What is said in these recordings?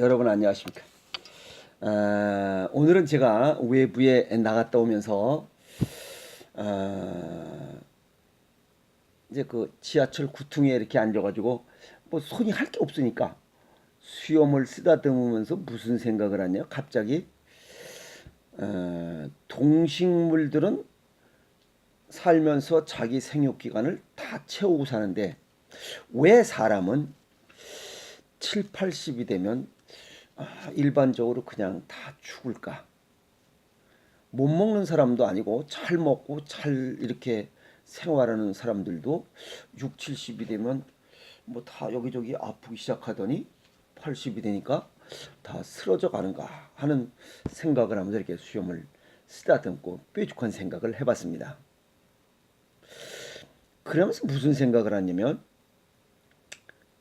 여러분 안녕하십니까? 오늘은 제가 외부에 나갔다 오면서 이제 그 지하철 구퉁에 이렇게 앉아가지고 뭐 손이 할 게 없으니까 수염을 쓰다듬으면서 무슨 생각을 하냐? 갑자기 동식물들은 살면서 자기 생육 기간을 다 채우고 사는데 왜 사람은 7, 80이 되면 일반적으로 그냥 다 죽을까? 못 먹는 사람도 아니고 잘 먹고 잘 이렇게 생활하는 사람들도 6, 70이 되면 뭐 다 여기저기 아프기 시작하더니 80이 되니까 다 쓰러져 가는가 하는 생각을 하면서 이렇게 수염을 쓰다듬고 뾰족한 생각을 해봤습니다. 그러면서 무슨 생각을 하냐면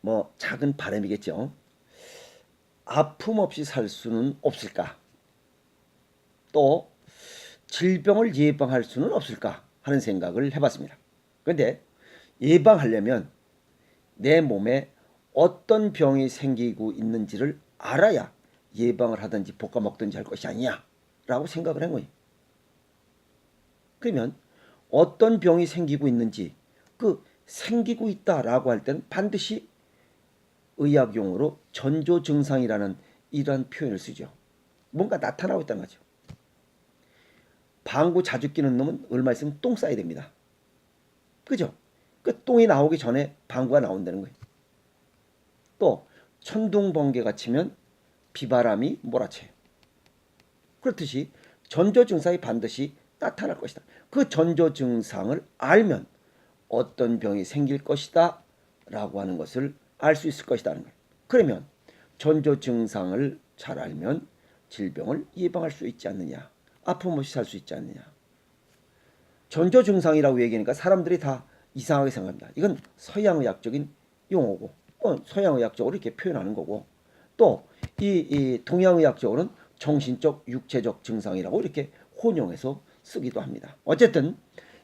뭐 작은 바람이겠죠. 아픔 없이 살 수는 없을까? 또 질병을 예방할 수는 없을까 하는 생각을 해봤습니다. 그런데 예방하려면 내 몸에 어떤 병이 생기고 있는지를 알아야 예방을 하든지 볶아 먹든지 할 것이 아니냐 라고 생각을 한 거예요. 그러면 어떤 병이 생기고 있는지 그 생기고 있다라고 할 때는 반드시 의학용어로 전조 증상이라는 이러한 표현을 쓰죠. 뭔가 나타나고 있다는 거죠. 방구 자주 끼는 놈은 얼마 있으면 똥 싸야 됩니다. 그죠? 그 똥이 나오기 전에 방구가 나온다는 거예요. 또 천둥 번개가 치면 비바람이 몰아쳐요. 그렇듯이 전조 증상이 반드시 나타날 것이다. 그 전조 증상을 알면 어떤 병이 생길 것이다 라고 하는 것을 알 수 있을 것이라는 거예요. 그러면 전조 증상을 잘 알면 질병을 예방할 수 있지 않느냐, 아픔 없이 살 수 있지 않느냐. 전조 증상이라고 얘기하니까 사람들이 다 이상하게 생각합니다. 이건 서양의학적인 용어고 서양의학적으로 이렇게 표현하는 거고 또 이 동양의학적으로는 정신적, 육체적 증상이라고 이렇게 혼용해서 쓰기도 합니다. 어쨌든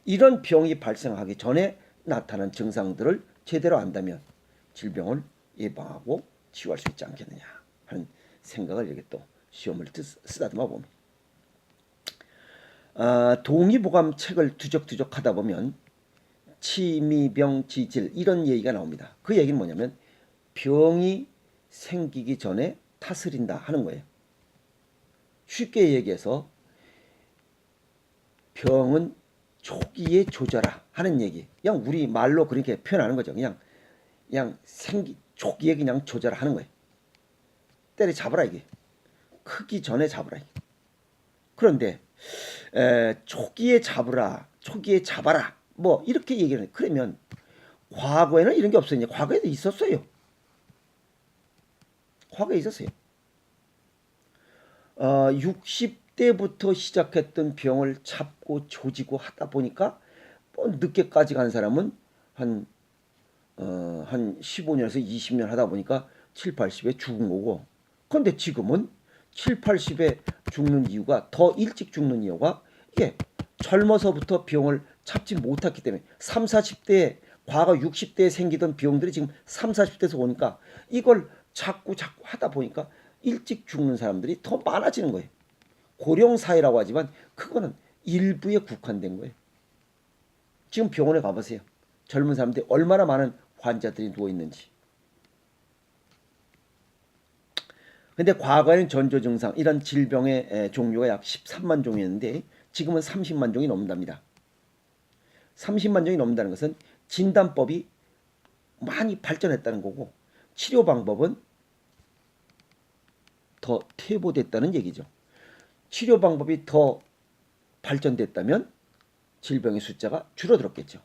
이런 병이 발생하기 전에 나타난 증상들을 제대로 안다면 질병을 예방하고 치유할 수 있지 않겠느냐 하는 생각을 이렇게 또 시험을 쓰다듬어 봅니다. 동의보감 책을 뒤적뒤적 하다 보면 치미병지질 이런 얘기가 나옵니다. 그 얘기는 뭐냐면 병이 생기기 전에 다스린다 하는 거예요. 쉽게 얘기해서 병은 초기에 조져라 하는 얘기. 그냥 우리 말로 그렇게 표현하는 거죠. 그냥 초기에 그냥 조져라 하는 거예요. 때려잡아라 이게. 크기 전에 잡으라 이게. 그런데 초기에 잡아라 뭐 이렇게 얘기를 해요. 그러면 과거에는 이런 게 없었냐? 과거에도 있었어요. 과거에 있었어요. 60대부터 시작했던 병을 잡고 조지고 하다 보니까 뭐 늦게까지 간 사람은 한 15년에서 20년 하다 보니까 7, 80에 죽은 거고. 그런데 지금은 7, 80에 죽는 이유가 더 일찍 죽는 이유가 이게 젊어서부터 병을 잡지 못했기 때문에 3, 40대에 과거 60대에 생기던 병들이 지금 3, 40대에서 오니까 이걸 자꾸 하다 보니까 일찍 죽는 사람들이 더 많아지는 거예요. 고령사회라고 하지만 그거는 일부에 국한된 거예요. 지금 병원에 가보세요. 젊은 사람들이 얼마나 많은 환자들이 누워 있는지. 근데 과거에는 전조 증상 이런 질병의 종류가 약 13만 종이었는데 지금은 30만 종이 넘는답니다. 30만 종이 넘는다는 것은 진단법이 많이 발전했다는 거고 치료 방법은 더 퇴보됐다는 얘기죠. 치료 방법이 더 발전됐다면 질병의 숫자가 줄어들었겠죠.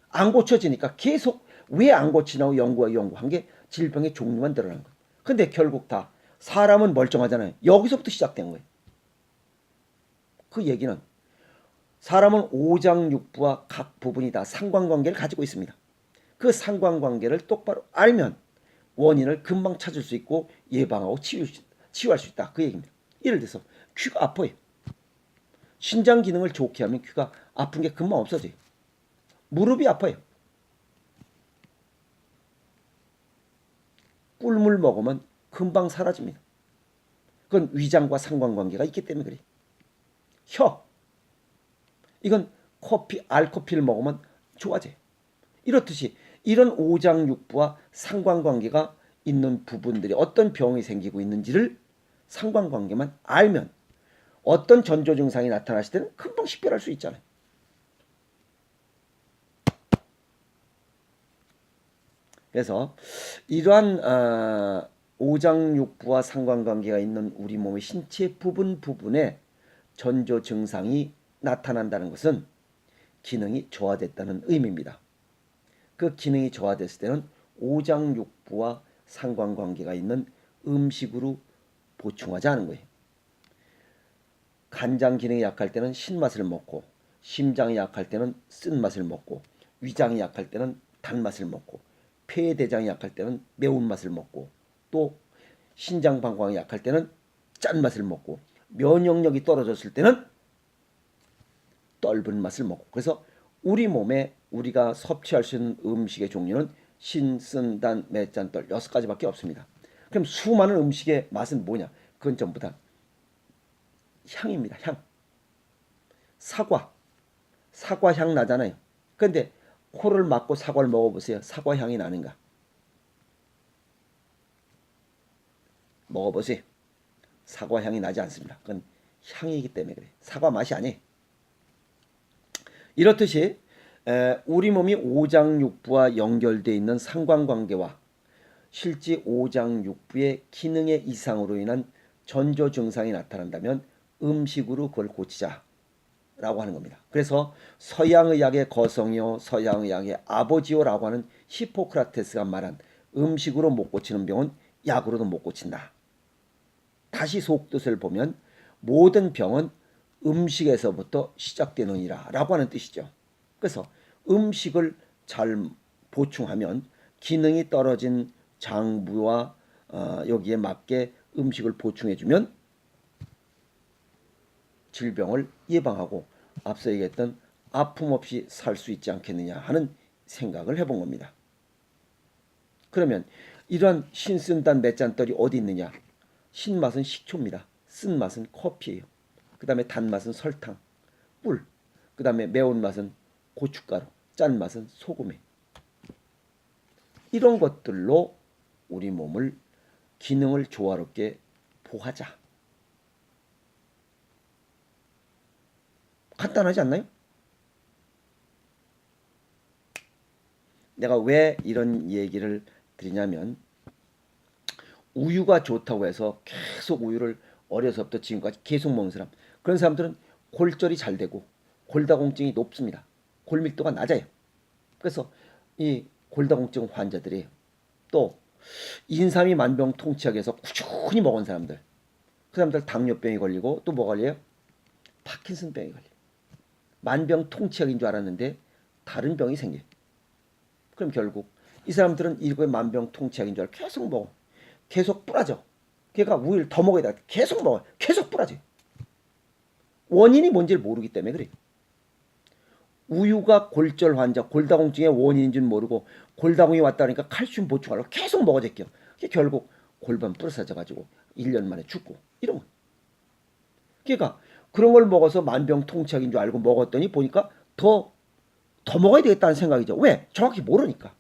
안 고쳐지니까 계속 왜 안 고치냐고 연구한 게 질병의 종류만 드러난 거예요. 근데 결국 다 사람은 멀쩡하잖아요. 여기서부터 시작된 거예요. 그 얘기는 사람은 오장육부와 각 부분이 다 상관관계를 가지고 있습니다. 그 상관관계를 똑바로 알면 원인을 금방 찾을 수 있고 예방하고 치유할 수 있다. 그 얘기입니다. 예를 들어서 귀가 아파요. 신장 기능을 좋게 하면 귀가 아픈 게 금방 없어져요. 무릎이 아파요. 꿀물 먹으면 금방 사라집니다. 그건 위장과 상관관계가 있기 때문에 그래. 혀. 이건 알코피를 먹으면 좋아져요. 이렇듯이 이런 오장육부와 상관관계가 있는 부분들이 어떤 병이 생기고 있는지를 상관관계만 알면 어떤 전조 증상이 나타났을 때는 금방 식별할 수 있잖아요. 그래서 이러한 오장육부와 상관관계가 있는 우리 몸의 신체 부분에 전조 증상이 나타난다는 것은 기능이 저하됐다는 의미입니다. 그 기능이 저하됐을 때는 오장육부와 상관관계가 있는 음식으로 보충하자는 거예요. 간장 기능이 약할 때는 신맛을 먹고, 심장이 약할 때는 쓴맛을 먹고, 위장이 약할 때는 단맛을 먹고, 폐대장이 약할 때는 매운맛을 먹고, 또 신장방광이 약할 때는 짠맛을 먹고, 면역력이 떨어졌을 때는 떫은 맛을 먹고. 그래서 우리 몸에 우리가 섭취할 수 있는 음식의 종류는 신, 쓴, 단, 매, 짠, 떫 6가지밖에 없습니다. 그럼 수많은 음식의 맛은 뭐냐? 그건 전부 다 향입니다. 향. 사과 향 나잖아요. 그런데 코를 막고 사과를 먹어보세요. 사과 향이 나는가? 먹어보세요. 사과 향이 나지 않습니다. 그건 향이기 때문에 그래. 사과 맛이 아니에요. 이렇듯이 우리 몸이 오장육부와 연결되어 있는 상관관계와 실제 오장육부의 기능의 이상으로 인한 전조 증상이 나타난다면 음식으로 그걸 고치자 라고 하는 겁니다. 그래서 서양의학의 거성이요 서양의학의 아버지요라고 하는 히포크라테스가 말한 음식으로 못 고치는 병은 약으로도 못 고친다. 다시 속뜻을 보면 모든 병은 음식에서부터 시작되느니라 라고 하는 뜻이죠. 그래서 음식을 잘 보충하면 기능이 떨어진 장부와 여기에 맞게 음식을 보충해주면 질병을 예방하고 앞서 얘기했던 아픔 없이 살 수 있지 않겠느냐 하는 생각을 해본 겁니다. 그러면 이러한 신쓴단 맷잔떨이 어디 있느냐? 신맛은 식초입니다. 쓴맛은 커피예요. 그 다음에 단맛은 설탕, 꿀. 그 다음에 매운맛은 고춧가루, 짠맛은 소금에. 이런 것들로 우리 몸을 기능을 조화롭게 보하자. 간단하지 않나요? 내가 왜 이런 얘기를 드리냐면 우유가 좋다고 해서 계속 우유를 어려서부터 지금까지 계속 먹는 사람, 그런 사람들은 골절이 잘 되고 골다공증이 높습니다. 골밀도가 낮아요. 그래서 이 골다공증 환자들이 또 인삼이 만병통치약에 서 꾸준히 먹은 사람들, 그 사람들 당뇨병이 걸리고 또 뭐 걸려요? 파킨슨병이 걸려요. 만병통치약인 줄 알았는데 다른 병이 생겨요. 그럼 결국 이 사람들은 이거 만병통치약인 줄 알고 계속 먹어. 계속 뿌라져. 그러니까 우유를 더 먹어야 돼. 계속 먹어. 계속 뿌라져. 원인이 뭔지를 모르기 때문에 그래. 우유가 골절 환자, 골다공증의 원인인지는 모르고 골다공이 왔다니까 칼슘 보충하려고 계속 먹어 제껴. 결국 골반 부러져 가지고 1년 만에 죽고 이런 거. 그러니까 그런 걸 먹어서 만병통치약인 줄 알고 먹었더니 보니까 더 먹어야 되겠다는 생각이죠. 왜? 정확히 모르니까.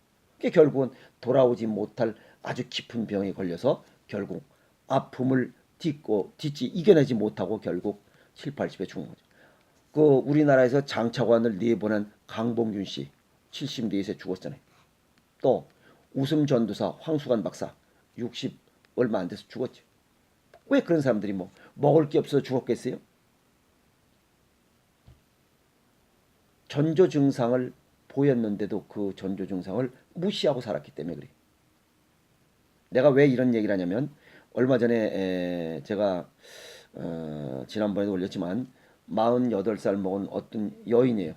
결국은 돌아오지 못할 아주 깊은 병에 걸려서 결국 아픔을 딛지 이겨내지 못하고 결국 7, 80에 죽은 거죠. 그 우리나라에서 장차관을 내보낸 강봉균 씨 70대에 죽었잖아요. 또 웃음 전도사 황수관 박사 60 얼마 안 돼서 죽었죠. 왜 그런 사람들이 뭐 먹을 게 없어서 죽었겠어요? 전조 증상을 보였는데도 그 전조 증상을 무시하고 살았기 때문에 그래. 내가 왜 이런 얘기를 하냐면 얼마 전에 제가 지난번에도 올렸지만 48살 먹은 어떤 여인이에요.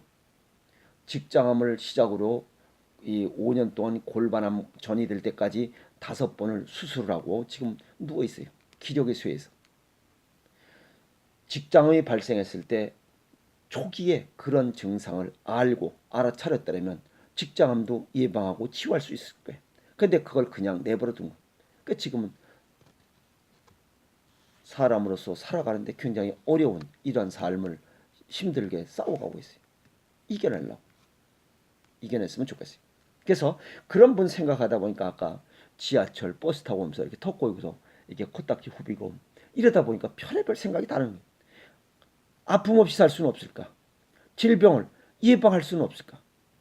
직장암을 시작으로 이 5년 동안 골반암 전이 될 때까지 5번을 수술을 하고 지금 누워 있어요. 기력의 쇠에서. 직장암이 발생했을 때 초기에 그런 증상을 알고 알아차렸다면 직장암도 예방하고 치유할 수 있을 거예요. 근데 그걸 그냥 내버려 둔 거예요. 그러니까 지금은 사람으로서 살아가는데 굉장히 어려운 이러한 삶을 힘들게 싸워가고 있어요. 이겨냈으면 좋겠어요. 그래서 그런 분 생각하다 보니까 아까 지하철 버스 타고 오면서 이렇게 턱 꼬이고서 이렇게 코딱지 후비고 이러다 보니까 별의별 생각이 다른 거예요. 아픔 없이 살 수는 없을까? 질병을 예방할 수는 없을까?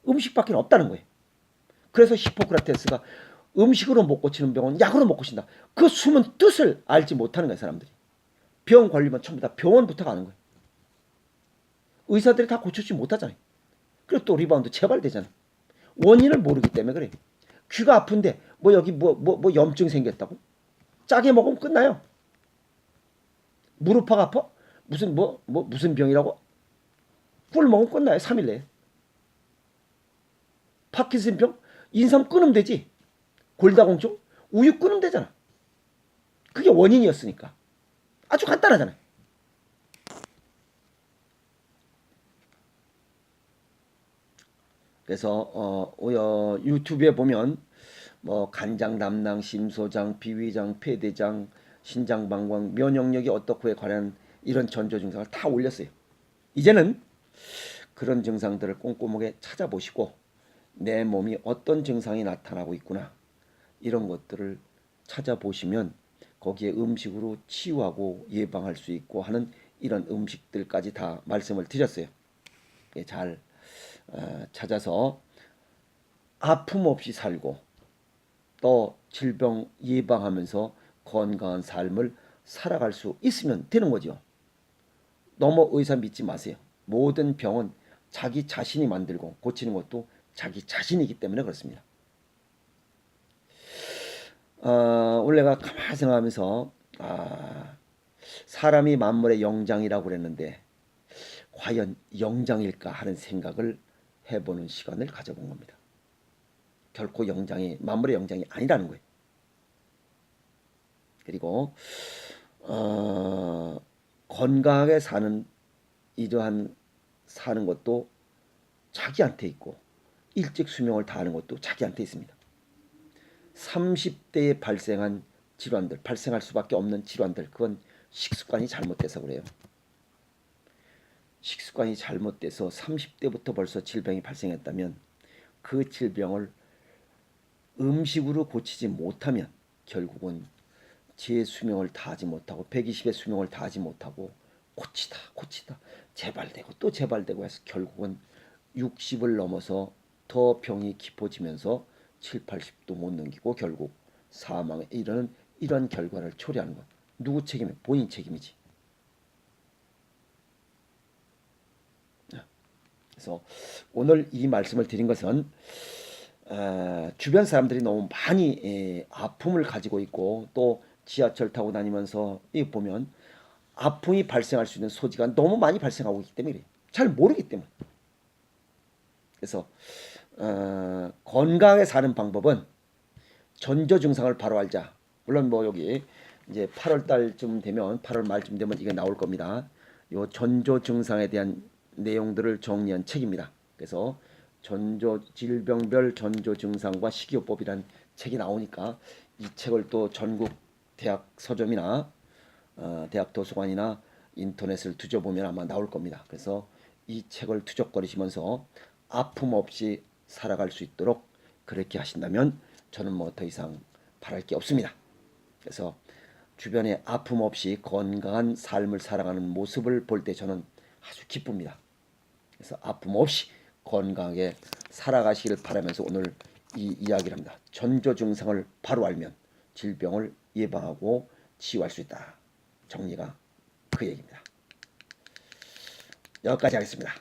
음식밖에 없다는 거예요. 그래서 히포크라테스가 음식으로 못 고치는 병은 약으로 못 고친다. 그 숨은 뜻을 알지 못하는 거예요, 사람들이. 병 걸리면 전부 다 병원부터 가는 거예요. 의사들이 다 고쳐주지 못하잖아요. 그리고 또 리바운드 재발되잖아요. 원인을 모르기 때문에 그래요. 귀가 아픈데 뭐 여기 뭐 염증 생겼다고? 짜게 먹으면 끝나요. 무릎팍 아파? 무슨 병이라고? 꿀 먹으면 끝나요. 3일 내에. 파킨슨병? 인삼 끊으면 되지. 골다공증? 우유 끊으면 되잖아. 그게 원인이었으니까. 아주 간단하잖아요. 그래서 유튜브에 보면 뭐 간장 담낭, 심소장, 비위장, 폐대장, 신장방광, 면역력이 어떻고에 관한 이런 전조 증상을 다 올렸어요. 이제는 그런 증상들을 꼼꼼하게 찾아보시고 내 몸이 어떤 증상이 나타나고 있구나 이런 것들을 찾아보시면 거기에 음식으로 치유하고 예방할 수 있고 하는 이런 음식들까지 다 말씀을 드렸어요. 잘 찾아서 아픔 없이 살고 또 질병 예방하면서 건강한 삶을 살아갈 수 있으면 되는 거죠. 너무 의사 믿지 마세요. 모든 병은 자기 자신이 만들고 고치는 것도 자기 자신이기 때문에 그렇습니다. 오늘 내가 가만히 생각하면서 사람이 만물의 영장이라고 그랬는데 과연 영장일까 하는 생각을 해보는 시간을 가져본 겁니다. 결코 만물의 영장이 아니라는 거예요. 그리고 건강하게 이러한 사는 것도 자기한테 있고 일찍 수명을 다하는 것도 자기한테 있습니다. 30대에 발생할 수밖에 없는 질환들, 그건 식습관이 잘못돼서 그래요. 식습관이 잘못돼서 30대부터 벌써 질병이 발생했다면 그 질병을 음식으로 고치지 못하면 결국은 제 수명을 다하지 못하고 120의 수명을 다하지 못하고 고치다 재발되고 또 재발되고 해서 결국은 60을 넘어서 더 병이 깊어지면서 7, 80도 못 넘기고 결국 사망에 이르는 이런 결과를 초래하는 것. 누구 책임이에요? 본인 책임이지. 그래서 오늘 이 말씀을 드린 것은 주변 사람들이 너무 많이 아픔을 가지고 있고 또 지하철 타고 다니면서 이 보면 아픔이 발생할 수 있는 소지가 너무 많이 발생하고 있기 때문에 잘 모르기 때문에. 그래서 건강하게 사는 방법은 전조 증상을 바로 알자. 물론 뭐 여기 이제 8월 달쯤 되면 8월 말쯤 되면 이게 나올 겁니다. 요 전조 증상에 대한 내용들을 정리한 책입니다. 그래서 질병별 전조 증상과 식이요법이란 책이 나오니까 이 책을 또 전국 대학 서점이나 대학 도서관이나 인터넷을 뒤져보면 아마 나올 겁니다. 그래서 이 책을 투적거리시면서 아픔 없이 살아갈 수 있도록 그렇게 하신다면 저는 뭐 더 이상 바랄 게 없습니다. 그래서 주변에 아픔 없이 건강한 삶을 살아가는 모습을 볼 때 저는 아주 기쁩니다. 그래서 아픔 없이 건강하게 살아가시길 바라면서 오늘 이 이야기를 합니다. 전조 증상을 바로 알면 질병을 예방하고 치유할 수 있다. 정리가 그 얘기입니다. 여기까지 하겠습니다.